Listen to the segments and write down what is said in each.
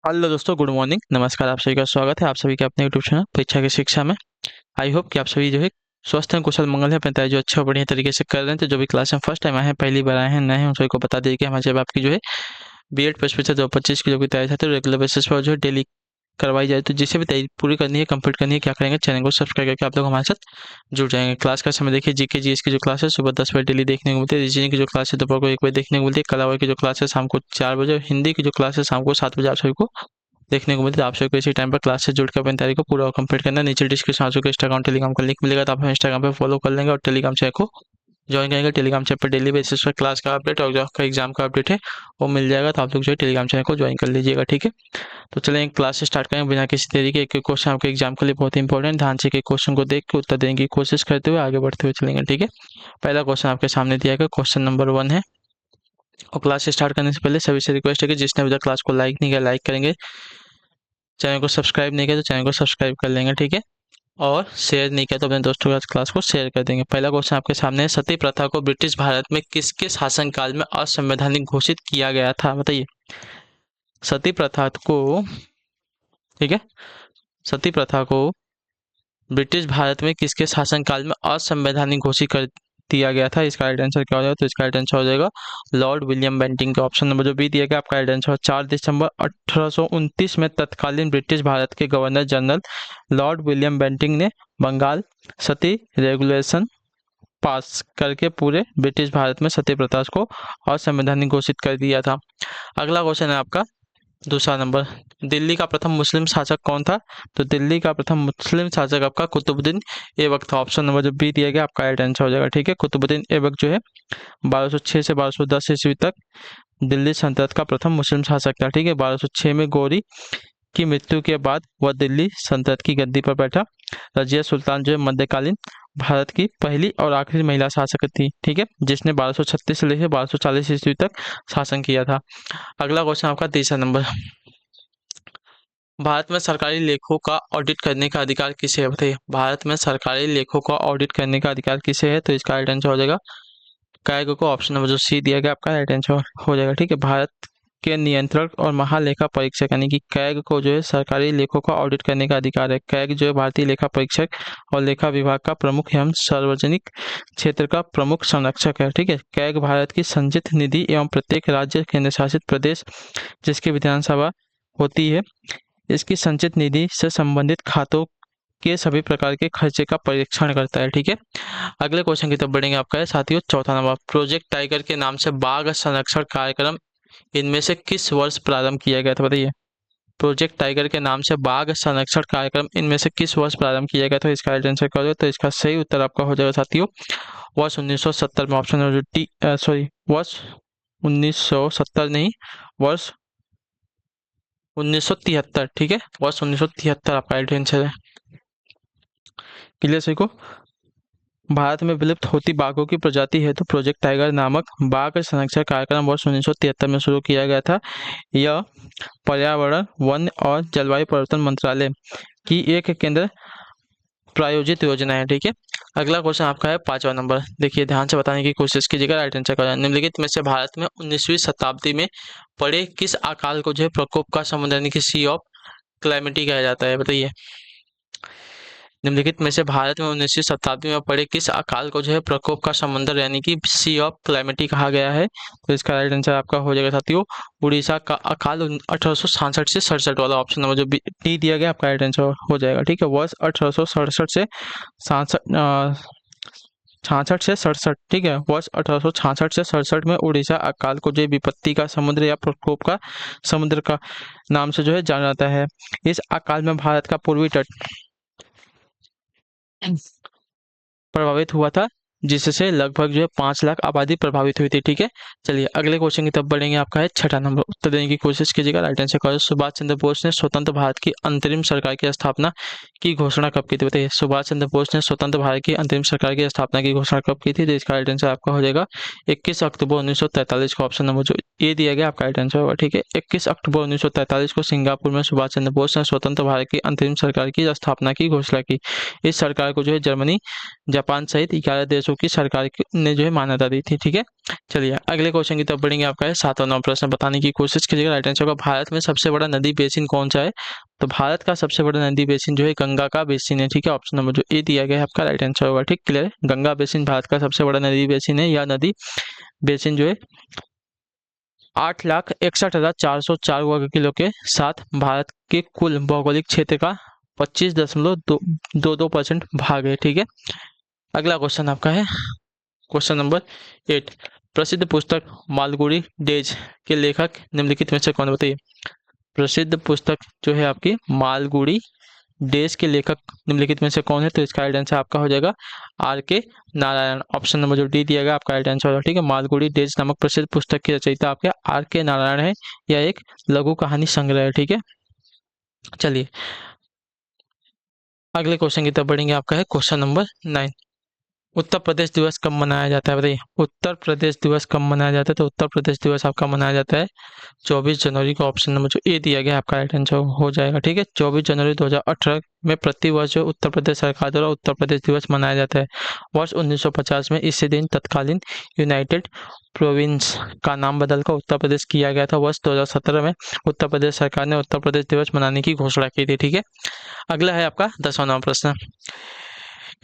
Hello दोस्तों, good morning, नमस्कार। आप सभी का स्वागत है आप सभी के अपने यूट्यूब चैनल परीक्षा की शिक्षा में। आई होप कि आप सभी जो है स्वस्थ हैं, कुशल मंगल है, अपनी तैयारी जो अच्छा और बढ़िया तरीके से कर रहे हैं। तो जो भी क्लास में फर्स्ट टाइम आए हैं, पहली बार आए हैं, नए हैं, उन सभी को बता दें कि हमारे जब आपकी जो है बीएड परीक्षा 2025 की जो भी तैयारी है रेगुलर बेसिस पर जो है डेली करवाई जाए। तो जिसे भी तैयारी पूरी करनी है, कंप्लीट करनी है, क्या करेंगे, चैनल को सब्सक्राइब करके आप लोग हमारे साथ जुड़ जाएंगे। क्लास का समय देखिए, जीके जीएस की जो क्लास है सुबह 10 बजे डेली देखने को मिलती है। रीजनिंग की जो क्लास है दोपहर को 1 बजे देखने को मिलती है। कला की जो क्लास है शाम को 4 बजे, और हिंदी की जो क्लास है शाम को 7 बजे आप सभी को देखने को मिलती है। आप सभी को इसी टाइम पर क्लास से जुड़ के अपनी तैयारी को पूरा कंप्लीट करना है। नीचे डिस्क्रिप्शन में आपको इंस्टाग्राम टेलीग्राम का लिंक मिलेगा, तो आप इंस्टाग्राम पे फॉलो कर लेंगे और टेलीग्राम चैनल को ज्वाइन करेंगे। टेलीग्राम चैनल पर डेली बेसिस पर क्लास का अपडेट और जो आपका एग्जाम का अपडेट है वो मिल जाएगा। तो आप लोग जो है टेलीग्राम चैनल को ज्वाइन कर लीजिएगा, ठीक है। तो चलें क्लास स्टार्ट करें बिना किसी देरी के। एक एक क्वेश्चन आपके एग्जाम के लिए बहुत इंपॉर्टेंट, ध्यान से एक क्वेश्चन को देख के उत्तर देने की कोशिश करते हुए आगे बढ़ते हुए चलेंगे, ठीक है। पहला क्वेश्चन आपके सामने दिया गया, क्वेश्चन नंबर 1 है। और क्लास स्टार्ट करने से पहले सभी से रिक्वेस्ट है कि जिसने अभी तक क्लास को लाइक नहीं किया लाइक करेंगे, चैनल को सब्सक्राइब नहीं किया तो चैनल को सब्सक्राइब कर लेंगे, ठीक है। और शेयर नहीं किया तो अपने दोस्तों के साथ क्लास को शेयर कर देंगे। पहला क्वेश्चन आपके सामने है, सती प्रथा को ब्रिटिश भारत में किसके शासनकाल में असंवैधानिक घोषित किया गया था, बताइए। सती प्रथा को, ठीक है, सती प्रथा को ब्रिटिश भारत में किसके शासनकाल में असंवैधानिक घोषित कर दिया गया था। इसका राइट आंसर क्या हो जाएगा, तो इसका राइट आंसर हो जाएगा लॉर्ड विलियम बेंटिंग का। ऑप्शन नंबर जो बी दिया गया आपका राइट आंसर 4 दिसंबर 1829 में तत्कालीन ब्रिटिश भारत के governor general Lord William Bentinck ने बंगाल सती रेगुलेशन पास करके पूरे ब्रिटिश भारत में सती प्रथा को असंवैधानिक घोषित कर दिया था। अगला क्वेश्चन है आपका दूसरा नंबर, दिल्ली का प्रथम मुस्लिम शासक कौन था। तो दिल्ली का प्रथम मुस्लिम शासक आपका कुतुबुद्दीन ऐबक था। ऑप्शन नंबर जो बी दिया गया आपका राइट आंसर हो जाएगा, ठीक है। कुतुबुद्दीन ऐबक जो है 1206 से 1210 ईस्वी तक दिल्ली सल्तनत का प्रथम मुस्लिम शासक था, ठीक है। 1206 में गौरी की मृत्यु के बाद वह दिल्ली सल्तनत की गद्दी पर बैठा। रजिया सुल्तान जो है मध्यकालीन भारत की पहली और आखिरी महिला शासक थी, ठीक है, जिसने 1236 से लेकर 1240 ईस्वी तक शासन किया था। अगला क्वेश्चन आपका तीसरा नंबर, भारत में सरकारी लेखों का ऑडिट करने का अधिकार किसे है, बताइए। भारत में सरकारी लेखों का ऑडिट करने का अधिकार किसे है, तो इसका राइट आंसर हो जाएगा कैग को। ऑप्शन नंबर जो सी दिया गया आपका राइट आंसर हो जाएगा, ठीक है। भारत के नियंत्रक और महालेखा परीक्षक यानी कि कैग को जो है सरकारी लेखों का ऑडिट करने का अधिकार है। कैग जो है भारतीय लेखा परीक्षक और लेखा विभाग का प्रमुख एवं सार्वजनिक क्षेत्र का प्रमुख संरक्षक है, ठीक है। कैग भारत की संचित निधि एवं प्रत्येक राज्य केंद्र शासित प्रदेश जिसकी विधानसभा होती है, इसकी संचित निधि से संबंधित खातों के सभी प्रकार के खर्चे का परीक्षण करता है, ठीक है। अगले क्वेश्चन की तरफ बढ़ेंगे, आपका है साथियों चौथा नंबर, प्रोजेक्ट टाइगर के नाम से बाघ संरक्षण कार्यक्रम इनमें से किस वर्ष प्रारंभ किया गया था, बताइए। प्रोजेक्ट टाइगर के नाम से बाघ संरक्षण कार्यक्रम इनमें से किस वर्ष प्रारंभ किया गया था, इसका राइट आंसर क्या हो जाएगा, तो इसका सही उत्तर आपका हो जाएगा साथियों वर्ष 1970 में। ऑप्शन सॉरी वर्ष 1970 नहीं, वर्ष 1973, ठीक है, वर्ष 1973 आपका राइट आंसर है। क्लियर सही को। भारत में विलुप्त होती बाघों की प्रजाति है तो प्रोजेक्ट टाइगर नामक बाघ संरक्षण कार्यक्रम वर्ष 1973 में शुरू किया गया था। यह पर्यावरण वन और जलवायु परिवर्तन मंत्रालय की एक केंद्र प्रायोजित योजना है, ठीक है। अगला क्वेश्चन आपका है पांचवा नंबर, देखिए ध्यान से बताने की कोशिश कीजिएगा, राइट आंसर का निम्नलिखित में से भारत में 19वीं शताब्दी में पड़े किस अकाल को जो है प्रकोप का समुद्र यानी कि सी ऑफ क्लैमिटी कहा जाता है, बताइए। निम्नलिखित में से भारत में 19वीं शताब्दी में पड़े किस अकाल को जो है प्रकोप का समंदर यानी कि सी ऑफ क्लैमिटी कहा गया है, तो इसका राइट आंसर आपका हो जाएगा साथियों उड़ीसा का अकाल 1867 से 67 वाला। ऑप्शन नंबर जो डी दिया गया आपका राइट आंसर हो जाएगा, ठीक है। वर्ष 1867 से 66 से 67, ठीक है, वर्ष 1866 से 67 में उड़ीसा अकाल को जो विपत्ति का समुद्र या प्रकोप का समुद्र का नाम से जो है जाना जाता है। इस अकाल में भारत का पूर्वी तट प्रभावित हुआ था, जिससे लगभग जो है 5 लाख आबादी प्रभावित हुई थी, ठीक है। चलिए अगले क्वेश्चन की तरफ बढ़ेंगे, आपका है छठा नंबर, उत्तर देने की कोशिश कीजिएगा, राइट आंसर करो। सुभाष चंद्र बोस ने स्वतंत्र भारत की अंतरिम सरकार की स्थापना की घोषणा कब की थी, बताइए। सुभाष चंद्र बोस ने स्वतंत्र भारत की अंतरिम सरकार की स्थापना की घोषणा कब की थी, तो इसका राइट आंसर आपका हो जाएगा 21 अक्टूबर 1943 को। ऑप्शन नंबर जो ये दिया गया आपका राइट आंसर होगा। ठीक है, 21 अक्टूबर 1943 को सिंगापुर में सुभाष चंद्र बोस ने स्वतंत्र भारत की अंतरिम सरकार की स्थापना की घोषणा की। इस सरकार को जो है जर्मनी, जापान सहित 11 देशों की सरकार ने जो है मान्यता दी थी। ठीक है, चलिए अगले क्वेश्चन की तरफ बढ़ेंगे। आपका है 7वां प्रश्न, बताने की कोशिश कीजिएगा। राइट आंसर होगा भारत में सबसे बड़ा नदी बेसिन कौन सा है? तो भारत का सबसे बड़ा नदी बेसिन जो है गंगा का बेसिन है। ठीक है, ऑप्शन नंबर जो ए दिया गया है आपका राइट आंसर होगा। ठीक, क्लियर, गंगा बेसिन भारत का सबसे बड़ा नदी बेसिन है। यह नदी बेसिन जो है 8,61,404 वर्ग किलो के साथ भारत के कुल भौगोलिक क्षेत्र का 25.22% भाग है। ठीक है, अगला क्वेश्चन आपका है क्वेश्चन नंबर 8, प्रसिद्ध पुस्तक मालगुडी डेज के लेखक निम्नलिखित में से कौन? बताइए, प्रसिद्ध पुस्तक जो है आपकी मालगुडी डेज के लेखक निम्नलिखित में से कौन है? तो इसका राइट आंसर आपका हो जाएगा आर के नारायण। ऑप्शन नंबर जो डी दिया गया आपका राइट आंसर होगा। ठीक है, मालगुडी डेज नामक प्रसिद्ध पुस्तक की रचयिता आपके आर के नारायण है। यह एक लघु कहानी संग्रह है। ठीक है, चलिए अगले क्वेश्चन की तरफ बढ़ेंगे। आपका है क्वेश्चन नंबर 9, उत्तर प्रदेश दिवस कब मनाया जाता है? बताइए, उत्तर प्रदेश दिवस कब मनाया जाता है? तो उत्तर प्रदेश दिवस आपका मनाया जाता है 24 जनवरी को। ऑप्शन नंबर जो ए दिया गया आपका राइट आंसर हो जाएगा। ठीक है, 24 जनवरी 2018 में प्रतिवर्ष जो उत्तर प्रदेश सरकार द्वारा उत्तर प्रदेश दिवस मनाया जाता है। वर्ष 1950 में इसी दिन तत्कालीन यूनाइटेड प्रोविंस का नाम बदलकर उत्तर प्रदेश किया गया था। वर्ष 2017 में उत्तर प्रदेश सरकार ने उत्तर प्रदेश दिवस मनाने की घोषणा की थी। ठीक है, अगला है आपका 10वां प्रश्न,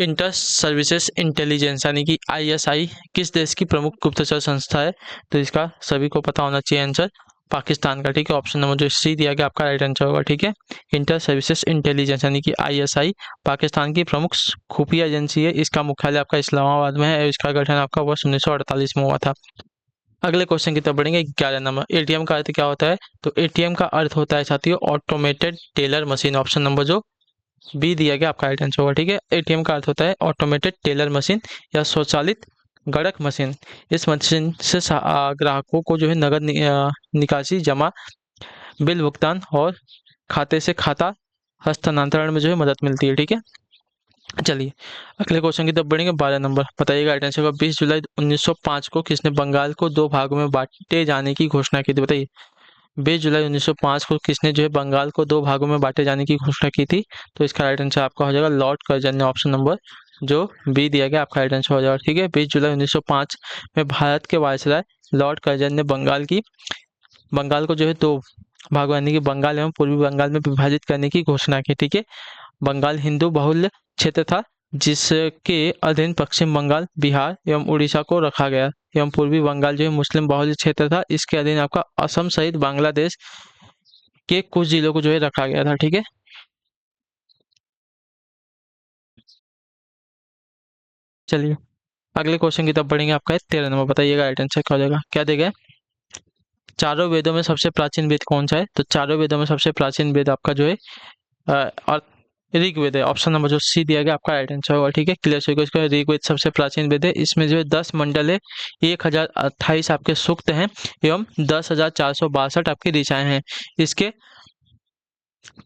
इंटर सर्विसेज इंटेलिजेंस यानी कि ISI किस देश की प्रमुख गुप्तचर संस्था है? तो इसका सभी को पता होना चाहिए आंसर, पाकिस्तान का। ठीक है, ऑप्शन नंबर जो सी दिया गया आपका राइट आंसर होगा। ठीक है, इंटर सर्विसेज इंटेलिजेंस यानी कि ISI पाकिस्तान की प्रमुख खुफिया एजेंसी है। इसका मुख्यालय आपका इस्लामाबाद में है। इसका गठन आपका वर्ष 1948 में हुआ था। अगले क्वेश्चन की तरफ बढ़ेंगे। 11 नंबर, ATM का अर्थ क्या होता है? तो ATM का अर्थ होता है साथियों automated teller machine. Option number जो बी दिया गया आपका राइट आंसर होगा। ठीक है, ATM का अर्थ होता है ऑटोमेटेड टेलर मशीन या स्वचालित गणक मशीन। इस मशीन से ग्राहकों को जो है नगद निकासी, जमा, बिल भुगतान और खाते से खाता हस्तांतरण में जो है मदद मिलती है। ठीक है, चलिए अगले क्वेश्चन की तरफ बढ़ेंगे। 12 नंबर, बताइएगा राइट आंसर होगा 20 जुलाई 1905 को किसने बंगाल को 2 भागों में बांटे जाने की घोषणा की थी? बताइए, 20 जुलाई 1905 को किसने जो है बंगाल को 2 भागों में बांटे जाने की घोषणा की थी? तो इसका राइट आंसर आपका हो जाएगा लॉर्ड कर्जन ने। ऑप्शन नंबर जो बी दिया गया आपका राइट आंसर हो जाएगा। ठीक है, 20 जुलाई 1905 में भारत के वायसराय लॉर्ड कर्जन ने बंगाल को जो है 2 भागों यानी कि बंगाल एवं पूर्वी बंगाल में विभाजित करने की घोषणा की। ठीक है, बंगाल हिंदू बहुल्य क्षेत्र था जिसके अधीन पश्चिम बंगाल, बिहार एवं उड़ीसा को रखा गया एवं पूर्वी बंगाल जो है मुस्लिम बहुल्य क्षेत्र था। इसके अधीन आपका असम सहित बांग्लादेश के कुछ जिलों को जो है रखा गया था। ठीक है, चलिए अगले क्वेश्चन की तरफ बढ़ेंगे। आपका है 13 नंबर, बताइएगा राइट आंसर क्या हो जाएगा? क्या देगा? चारों वेदों में सबसे प्राचीन वेद कौन सा है? तो चारों वेदों में सबसे प्राचीन वेद आपका जो है और ऋग्वेद है। ऑप्शन नंबर जो सी दिया गया आपका राइट आंसर होगा। ठीक है, क्लियर सही को इसका ऋग्वेद सबसे प्राचीन वेद है। इसमें जो है 10 मंडल है, 1028 आपके सूक्त हैं एवं 10,462 आपकी ऋचाएं हैं। इसके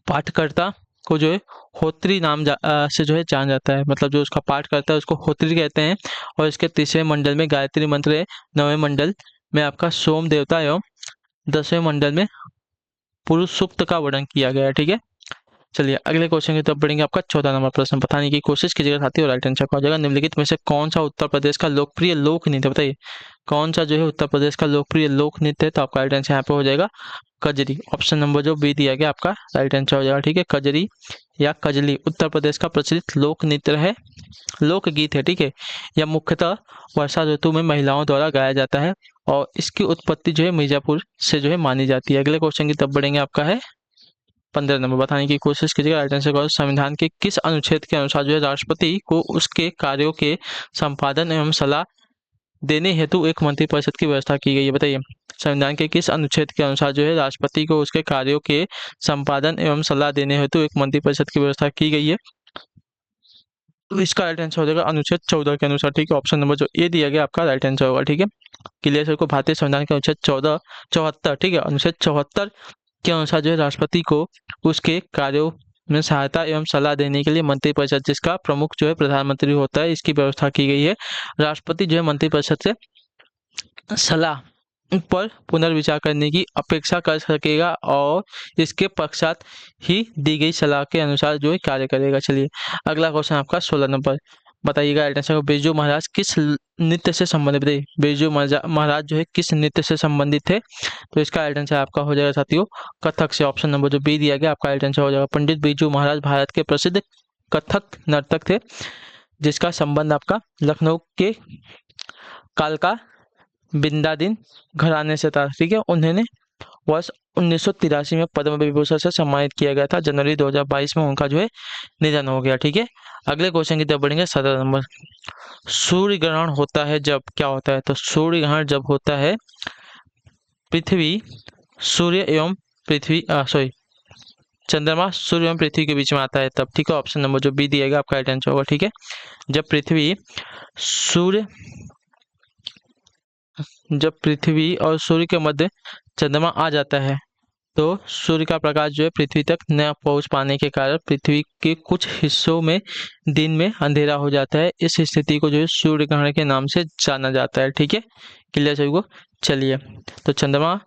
पाठकर्ता को जो है होत्री नाम से जो है जाना जाता है, मतलब जो उसका पाठ करता है उसको होत्री कहते हैं। और इसके तीसरे मंडल में गायत्री मंत्र है, 9वें मंडल में आपका सोम देवता एवं 10वें मंडल में पुरुष सूक्त का वर्णन किया गया है। ठीक है, चलिए अगले क्वेश्चन की तरफ बढ़ेंगे। आपका 14 नंबर प्रश्न, बताने की कोशिश कीजिएगा साथियों, राइट आंसर हो जाएगा। निम्नलिखित में से कौन सा उत्तर प्रदेश का लोकप्रिय लोक नृत्य? बताइए, कौन सा जो है उत्तर प्रदेश का लोकप्रिय लोक नृत्य है? तो आपका राइट आंसर यहाँ पे हो जाएगा कजरी। ऑप्शन नंबर जो बी दिया गया आपका राइट आंसर हो जाएगा। ठीक है, कजरी या कजली उत्तर प्रदेश का प्रचलित लोक नृत्य है, लोकगीत है। ठीक है, यह मुख्यतः वर्षा ऋतु में महिलाओं द्वारा गाया जाता है और इसकी उत्पत्ति जो है मिर्जापुर से जो है मानी जाती है। अगले क्वेश्चन की तरफ बढ़ेंगे। आपका है 15 नंबर, बताने की कोशिश कीजिएगा राइट आंसर करो। संविधान के किस अनुच्छेद के अनुसार जो है राष्ट्रपति को उसके कार्यों के संपादन एवं सलाह देने हेतु एक मंत्रिपरिषद की व्यवस्था की गई है? बताइए, संविधान के किस अनुच्छेद के अनुसार जो है राष्ट्रपति को उसके कार्यों के संपादन एवं सलाह देने हेतु एक मंत्रिपरिषद की व्यवस्था की गई है? तो इसका राइट आंसर हो जाएगा अनुच्छेद 14 के अनुसार। ठीक है, ऑप्शन नंबर जो ए दिया गया आपका राइट आंसर होगा। ठीक है, क्लियर सर को भारतीय संविधान के अनुच्छेद 74, ठीक है, अनुच्छेद 74 के अनुसार जो है राष्ट्रपति को उसके कार्यों में सहायता एवं सलाह देने के लिए मंत्रिपरिषद, जिसका प्रमुख जो है प्रधानमंत्री होता है, इसकी व्यवस्था की गई है। राष्ट्रपति जो है मंत्रिपरिषद से सलाह पर पुनर्विचार करने की अपेक्षा कर सकेगा और इसके पश्चात ही दी गई सलाह के अनुसार जो है कार्य करेगा। चलिए अगला क्वेश्चन आपका 16 नंबर, बताइएगा आंसर को। बिरजू महाराज किस नृत्य से संबंधित थे? बिरजू महाराज जो है किस नृत्य से संबंधित थे? तो इसका आंसर आपका हो जाएगा साथियों कथक से। ऑप्शन नंबर जो बी दिया गया आपका आंसर हो जाएगा। पंडित बिरजू महाराज भारत के प्रसिद्ध कथक नर्तक थे जिसका संबंध आपका लखनऊ के कालका बिंदादिन घराने से था। ठीक है, उन्होंने वर्ष 1983 में पद्म विभूषण से सम्मानित किया गया था। जनवरी 2022 में उनका जो है निधन हो गया। ठीक है, अगले क्वेश्चन की तरफ बढ़ेंगे। 17 नंबर, सूर्य ग्रहण होता है जब क्या होता है? तो सूर्य ग्रहण जब होता है पृथ्वी सूर्य एवं पृथ्वी चंद्रमा सूर्य एवं पृथ्वी के बीच में आता है तब। ठीक है, ऑप्शन नंबर जो बी दिएगा आपका राइट आंसर होगा। ठीक है, जब पृथ्वी और सूर्य के मध्य चंद्रमा आ जाता है तो सूर्य का प्रकाश जो है पृथ्वी तक न पहुंच पाने के कारण पृथ्वी के कुछ हिस्सों में दिन में अंधेरा हो जाता है। इस स्थिति को जो है सूर्य ग्रहण के नाम से जाना जाता है। ठीक है, क्लियर सभी को? चलिए, तो चंद्रमा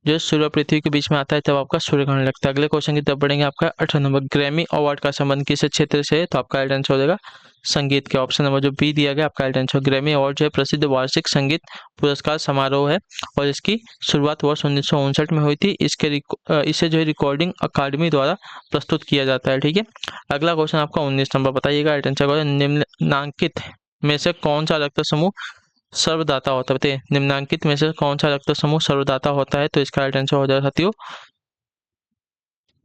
जो सूर्य और पृथ्वी के बीच में आता है तब आपका सूर्य ग्रहण लगता है। अगले क्वेश्चन की तरफ बढ़ेंगे। आपका 18 नंबर, ग्रैमी अवार्ड का संबंध किस क्षेत्र से है? तो आपका राइट आंसर हो जाएगा संगीत के। ऑप्शन नंबर जो बी दिया गया आपका राइट आंसर। ग्रैमी अवार्ड जो है प्रसिद्ध वार्षिक संगीत पुरस्कार समारोह है और इसकी शुरुआत वर्ष 1959 में हुई थी। इसे जो है रिकॉर्डिंग अकादमी द्वारा प्रस्तुत किया जाता है। ठीक है, अगला क्वेश्चन आपका 19 नंबर, बताइएगा राइट आंसर। निम्नलिखित में से कौन सा रक्त समूह सर्वदाता होता है? बताइए, निम्नलिखित में से कौन सा रक्त समूह सर्वदाता होता है? तो इसका राइट आंसर हो जाएगा साथियों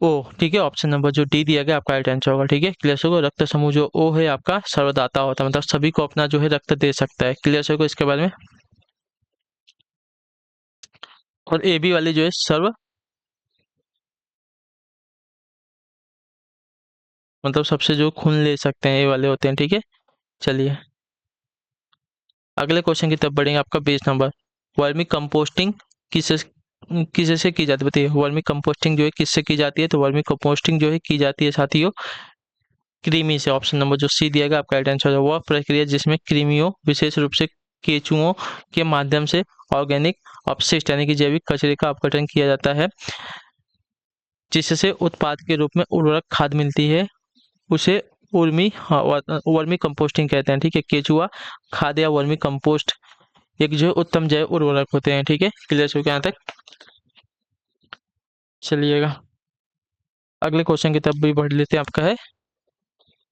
ओ। ठीक है, ऑप्शन नंबर जो डी दिया गया आपका राइट आंसर होगा। ठीक है, क्लियर होगा। रक्त समूह जो ओ है आपका सर्वदाता होता है, मतलब सभी को अपना जो है रक्त दे सकता है। क्लियर होगा इसके बारे में। और ए बी वाले जो है सर्व मतलब सबसे जो खून ले सकते हैं ये वाले होते हैं। ठीक है, चलिए अगले क्वेश्चन की तरफ बढ़ेंगे। आपका 20 नंबर, वर्मी कंपोस्टिंग किससे किससे की जाती है? बताइए, वर्मी कंपोस्टिंग जो है किससे की जाती है? तो वर्मी कंपोस्टिंग जो है की जाती है साथियों कृमि से। ऑप्शन नंबर जो सी दिया गया आपका राइट आंसर है। वह प्रक्रिया जिसमें कृमियों विशेष रूप से केंचुओं के माध्यम से ऑर्गेनिक अपशिष्ट यानी कि जैविक कचरे का अपघटन किया जाता है जिससे उत्पाद के रूप में उर्वरक खाद मिलती है, उसे वर्मी कंपोस्टिंग कहते हैं। ठीक है, केचुआ खाद या वर्मी कंपोस्ट एक जो उत्तम जैव उर्वरक होते हैं। ठीक है, क्लियर हो क्या यहाँ तक? चलिएगा अगले क्वेश्चन की तरफ भी बढ़ लेते हैं। आपका है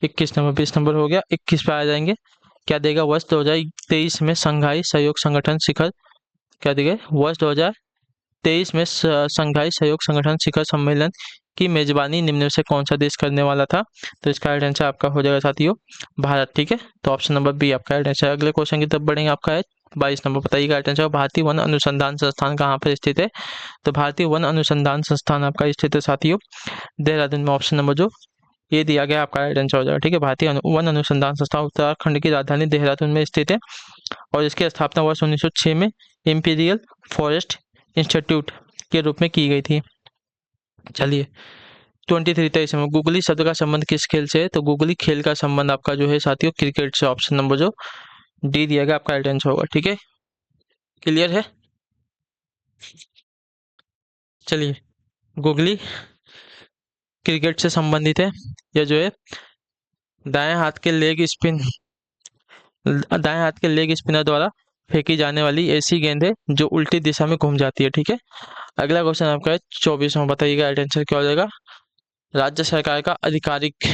21 नंबर, 20 नंबर हो गया, 21 पे आ जाएंगे। क्या देगा? वर्ष 2023 में संघाई सहयोग संगठन शिखर क्या देगा? वर्ष 2023 में संघाई सहयोग संगठन शिखर सम्मेलन की मेजबानी निम्न में से कौन सा देश करने वाला था? तो इसका राइट आंसर आपका हो जाएगा साथियों भारत। ठीक है, तो ऑप्शन नंबर बी आपका राइट आंसर। अगले क्वेश्चन की तरफ बढ़ेंगे। आपका है 22 नंबर, बताइएगा राइट आंसर। भारतीय वन अनुसंधान संस्थान कहाँ पर स्थित है? तो भारतीय वन अनुसंधान संस्थान आपका स्थित है साथियों देहरादून में। ऑप्शन नंबर जो ये दिया गया आपका राइट आंसर हो जाएगा। ठीक है, भारतीय वन अनुसंधान संस्थान उत्तराखंड की राजधानी देहरादून में स्थित है और इसकी स्थापना वर्ष 1906 में इंपीरियल फॉरेस्ट इंस्टीट्यूट के रूप में की गई थी। चलिए 23 23 में गुगली शब्द का संबंध किस खेल से है? तो गुगली खेल का संबंध आपका जो है साथियों क्रिकेट से। ऑप्शन नंबर जो डी दिया गया आपका राइट आंसर होगा। ठीक है, क्लियर है? चलिए गुगली क्रिकेट से संबंधित है। यह जो है दाएं हाथ के लेग स्पिनर द्वारा फेंकी जाने वाली ऐसी गेंद है जो उल्टी दिशा में घूम जाती है। ठीक है, अगला क्वेश्चन आपका है 24 में, बताइएगा राइट आंसर क्या हो जाएगा। राज्य सरकार का आधिकारिक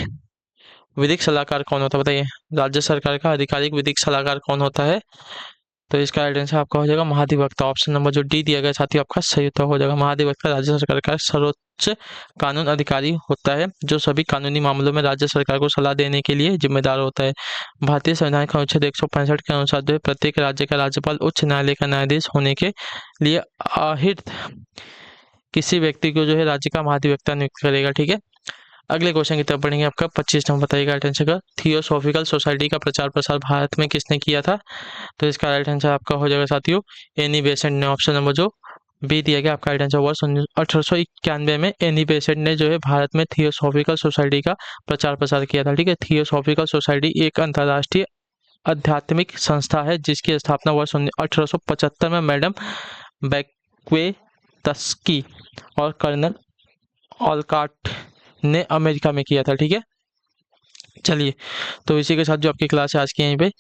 विधिक सलाहकार कौन होता है? बताइए, राज्य सरकार का आधिकारिक विधिक सलाहकार कौन होता है? तो इसका राइट आंसर आपका हो जाएगा महाधिवक्ता। ऑप्शन नंबर जो डी दिया गया साथी आपका सही उत्तर हो जाएगा। महाधिवक्ता राज्य सरकार का सर्वोच्च कानून अधिकारी होता है जो सभी कानूनी मामलों में राज्य सरकार को सलाह देने के लिए जिम्मेदार होता है। भारतीय संविधान का अनुच्छेद 165 के अनुसार जो है प्रत्येक राज्य का राज्यपाल उच्च न्यायालय का न्यायाधीश होने के लिए अहिर्त किसी व्यक्ति को जो है राज्य का महाधिवक्ता नियुक्त करेगा। ठीक है, अगले क्वेश्चन की तरफ बढ़ेंगे। आपका 25 नंबर, बताइएगा राइट आंसर का। थियोसॉफिकल सोसाइटी का प्रचार प्रसार भारत में किसने किया था? तो इसका राइट आंसर आपका हो जाएगा साथियों एनी बेसेंट ने। ऑप्शन नंबर जो बी दिया गया आपका राइट आंसर। वर्ष 1891 में एनी बेसेंट ने जो है भारत में थियोसॉफिकल सोसाइटी का प्रचार प्रसार किया था। ठीक है, थियोसॉफिकल सोसाइटी एक अंतर्राष्ट्रीय आध्यात्मिक संस्था है जिसकी स्थापना वर्ष 1875 में मैडम बैक्वेतस्की और कर्नल ऑलकाट ने अमेरिका में किया था। ठीक है, चलिए, तो इसी के साथ जो आपकी क्लास है आज की यहीं पे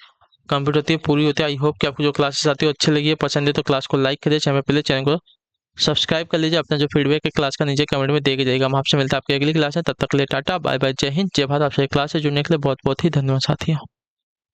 कंप्लीट होती है, पूरी होती है। आई होप कि आपको जो क्लासेस आती है अच्छी लगी है, पसंद है तो क्लास को लाइक करिए, चैनल पहले चैनल को सब्सक्राइब कर लीजिए। अपना जो फीडबैक है क्लास का नीचे कमेंट में दे के जाइएगा। हम आपसे मिलते हैं आपकी अगली क्लास में, तब तक के लिए टाटा बाय बाय, जय हिंद जय भारत। आपसे क्लास से जुड़ने के लिए बहुत बहुत ही धन्यवाद साथियों।